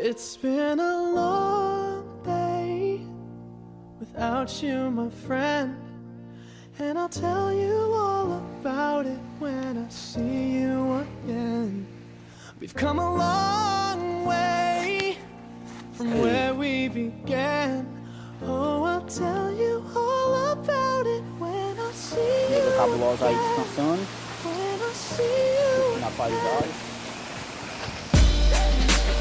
It's been a long day without you, my friend, and I'll tell you all about it when I see you again. We've come a long way from where we began. Oh, I'll tell you all about it when I see you cabulosa aí again. descansando When I see you na paisagem.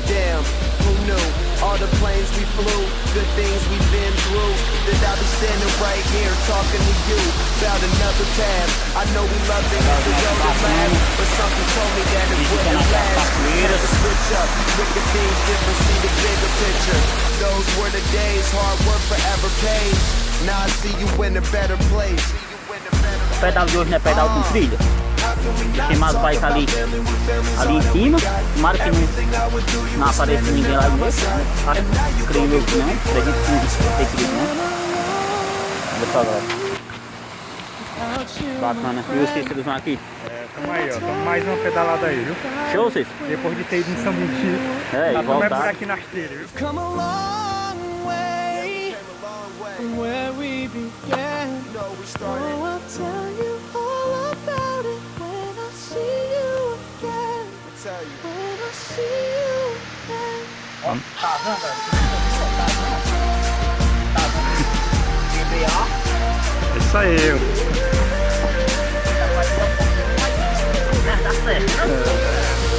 Damn, who knew? All the planes we flew, good things we've been through. That I'll be standing right here talking to you about another path. I know we love to hit the road and laugh, but something told me that it wouldn't last. Had to switch up, look at things different, see the bigger picture. Those were the days, hard work forever pays. Now I see you in a better place. O pedal de hoje não é pedal com trilha. Tem mais bike ali em cima. Tomara que não apareça ninguém lá embaixo. Creio que não. Acredito que tem perigo, não. Olha só, galera. Bacana. E o Cícero vão aqui? Tamo aí, ó. Tamo mais uma pedalada aí, viu? Show, Cícero? Depois de ter ido em São Mentiro. E voltar. Por aqui na esteira, viu? come a long way from where we began. Oh, I'll tell you all about it when I see you again. When I see you again. É isso aí, ó.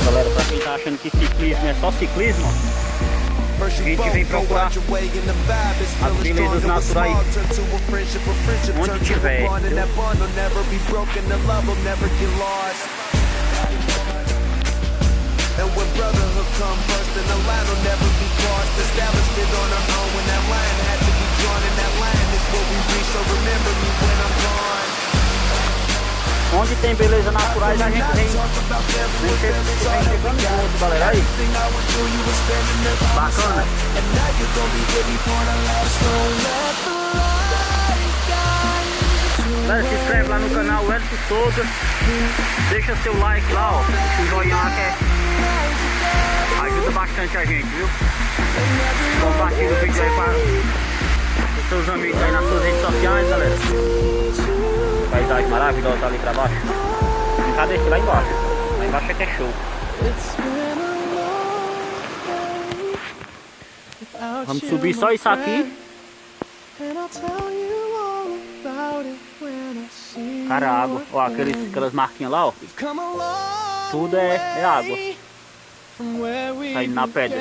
Galera, pra quem tá achando que ciclismo é só ciclismo, a gente vem procurar as belezas naturais onde tiver. And when brotherhood come first, then the line will never be crossed. Established it on our own when that line had to be drawn. And that line is what we reach, so remember me when I'm gone. Onde tem beleza naturais a gente vem chegando junto, galera. Aí, bacana. Galera, se inscreve lá no canal Edson Souza. Deixa seu like lá, ó. Deixa um joinha lá que ajuda bastante a gente, viu? Compartilha o vídeo aí para os seus amigos aí nas suas redes sociais, galera. Paisagem maravilhosa ali pra baixo. Não tá desse lá embaixo. Lá embaixo é que é show. Vamos subir só isso aqui. Cara, água. Ó, aquelas marquinhas lá, ó. Tudo é água. Saindo na pedra.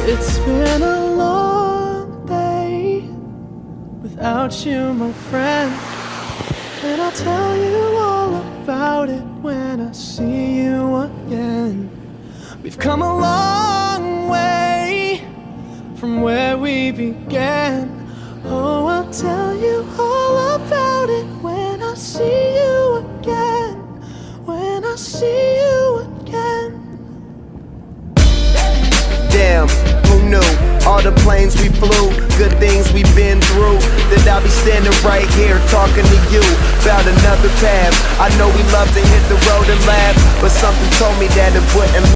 It's been a long day without you, my friend, and I'll tell you all about it when I see you again. We've come a long way from where we began. Oh, I'll tell you all about it when I see you again. When I see you again. Damn, who knew? All the planes we flew, good things we've been through. That I'll be standing right here talking to you about another path. I know we love to hit the road and laugh, but something told me that it wouldn't.